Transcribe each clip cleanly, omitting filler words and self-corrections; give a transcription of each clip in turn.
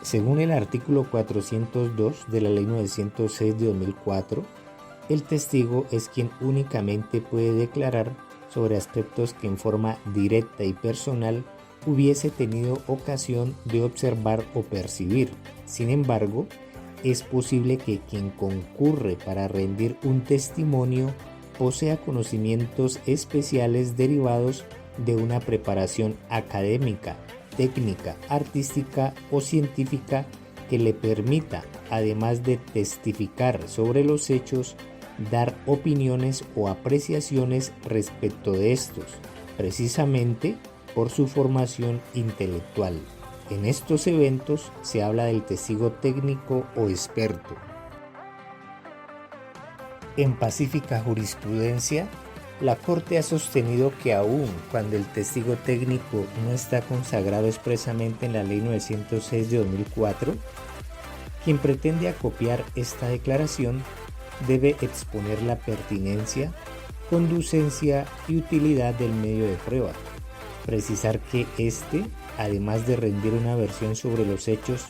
Según el artículo 402 de la Ley 906 de 2004, el testigo es quien únicamente puede declarar sobre aspectos que en forma directa y personal hubiese tenido ocasión de observar o percibir. Sin embargo, es posible que quien concurre para rendir un testimonio posea conocimientos especiales derivados de una preparación académica, técnica, artística o científica que le permita, además de testificar sobre los hechos, dar opiniones o apreciaciones respecto de estos, precisamente por su formación intelectual. En estos eventos se habla del testigo técnico o experto. En pacífica jurisprudencia, la Corte ha sostenido que aun cuando el testigo técnico no está consagrado expresamente en la Ley 906 de 2004, quien pretende acopiar esta declaración debe exponer la pertinencia, conducencia y utilidad del medio de prueba, precisar que éste, además de rendir una versión sobre los hechos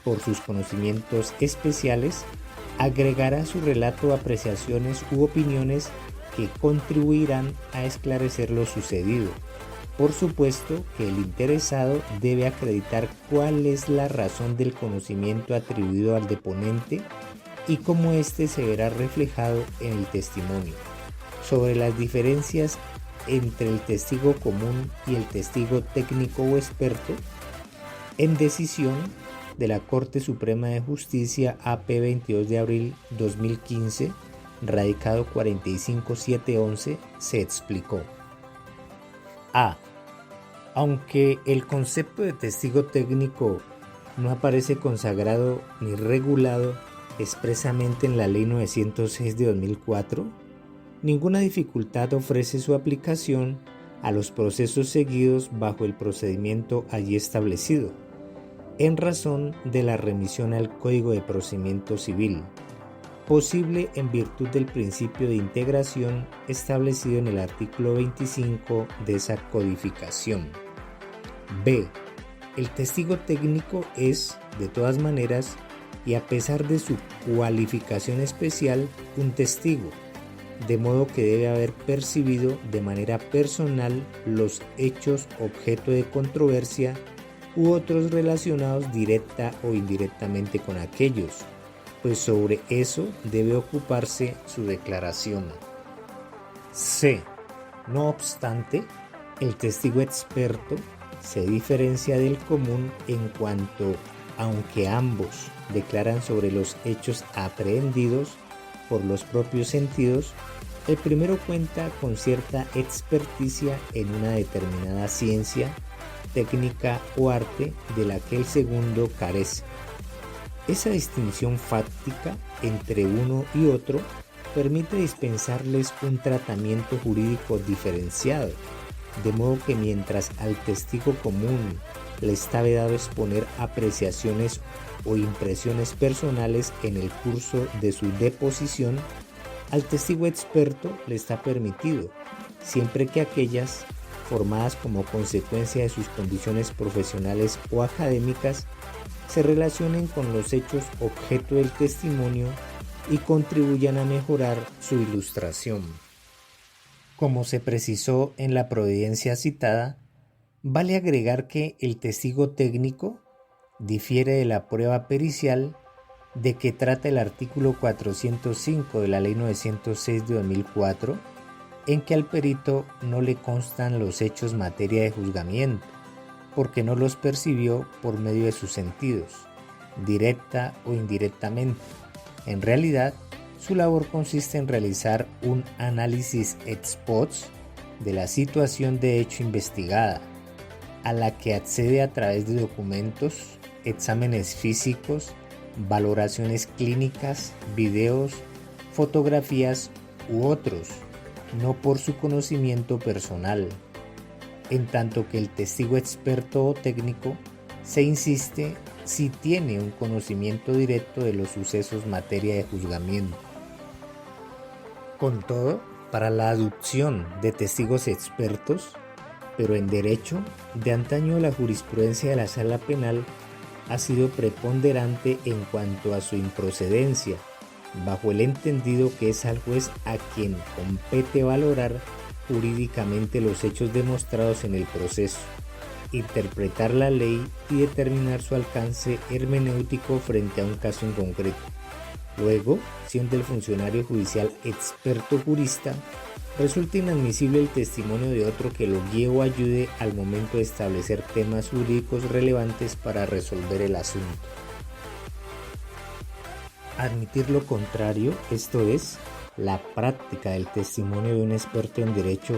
por sus conocimientos especiales, agregará a su relato apreciaciones u opiniones que contribuirán a esclarecer lo sucedido. Por supuesto que el interesado debe acreditar cuál es la razón del conocimiento atribuido al deponente y cómo éste se verá reflejado en el testimonio. Sobre las diferencias entre el testigo común y el testigo técnico o experto, en decisión de la Corte Suprema de Justicia AP 22 de abril 2015, radicado 45711, se explicó. A. Aunque el concepto de testigo técnico no aparece consagrado ni regulado expresamente en la Ley 906 de 2004, ninguna dificultad ofrece su aplicación a los procesos seguidos bajo el procedimiento allí establecido, en razón de la remisión al Código de Procedimiento Civil, posible en virtud del principio de integración establecido en el artículo 25 de esa codificación. B. El testigo técnico es, de todas maneras, y a pesar de su cualificación especial, un testigo, de modo que debe haber percibido de manera personal los hechos objeto de controversia u otros relacionados directa o indirectamente con aquellos, pues sobre eso debe ocuparse su declaración. C. No obstante, el testigo experto se diferencia del común en cuanto, aunque ambos declaran sobre los hechos aprehendidos por los propios sentidos, el primero cuenta con cierta experticia en una determinada ciencia, técnica o arte de la que el segundo carece. Esa distinción fáctica entre uno y otro permite dispensarles un tratamiento jurídico diferenciado, de modo que mientras al testigo común le está vedado exponer apreciaciones o impresiones personales en el curso de su deposición, al testigo experto le está permitido, siempre que aquellas formadas como consecuencia de sus condiciones profesionales o académicas se relacionen con los hechos objeto del testimonio y contribuyan a mejorar su ilustración. Como se precisó en la providencia citada, vale agregar que el testigo técnico difiere de la prueba pericial de que trata el artículo 405 de la Ley 906 de 2004, en que al perito no le constan los hechos materia de juzgamiento, porque no los percibió por medio de sus sentidos, directa o indirectamente. En realidad, su labor consiste en realizar un análisis ex post de la situación de hecho investigada, a la que accede a través de documentos, exámenes físicos, valoraciones clínicas, videos, fotografías u otros, no por su conocimiento personal, en tanto que el testigo experto o técnico se insiste si tiene un conocimiento directo de los sucesos materia de juzgamiento. Con todo, para la aducción de testigos expertos, pero en derecho, de antaño la jurisprudencia de la Sala Penal ha sido preponderante en cuanto a su improcedencia, bajo el entendido que es al juez a quien compete valorar jurídicamente los hechos demostrados en el proceso, interpretar la ley y determinar su alcance hermenéutico frente a un caso en concreto. Luego, siendo el funcionario judicial experto jurista, resulta inadmisible el testimonio de otro que lo guíe o ayude al momento de establecer temas jurídicos relevantes para resolver el asunto. Admitir lo contrario, esto es, la práctica del testimonio de un experto en derecho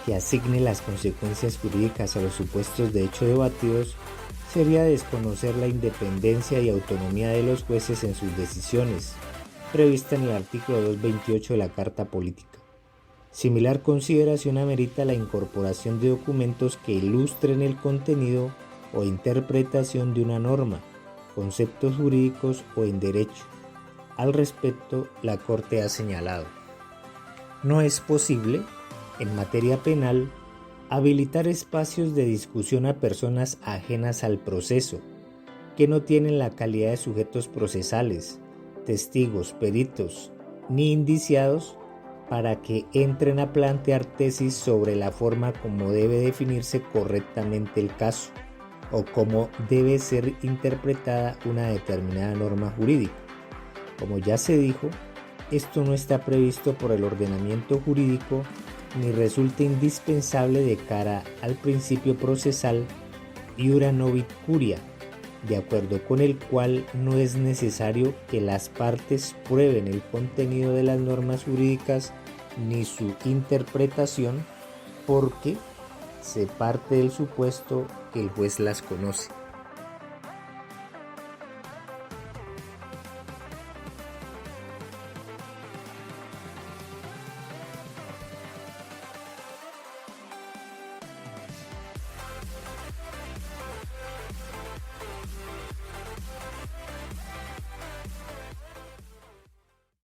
que asigne las consecuencias jurídicas a los supuestos de hecho debatidos, sería desconocer la independencia y autonomía de los jueces en sus decisiones, prevista en el artículo 228 de la Carta Política. Similar consideración amerita la incorporación de documentos que ilustren el contenido o interpretación de una norma, conceptos jurídicos o en derecho. Al respecto, la Corte ha señalado: no es posible, en materia penal, habilitar espacios de discusión a personas ajenas al proceso, que no tienen la calidad de sujetos procesales, testigos, peritos, ni indiciados, para que entren a plantear tesis sobre la forma como debe definirse correctamente el caso, o cómo debe ser interpretada una determinada norma jurídica. Como ya se dijo, esto no está previsto por el ordenamiento jurídico ni resulta indispensable de cara al principio procesal iura novit curia, de acuerdo con el cual no es necesario que las partes prueben el contenido de las normas jurídicas ni su interpretación, porque se parte del supuesto que el juez las conoce.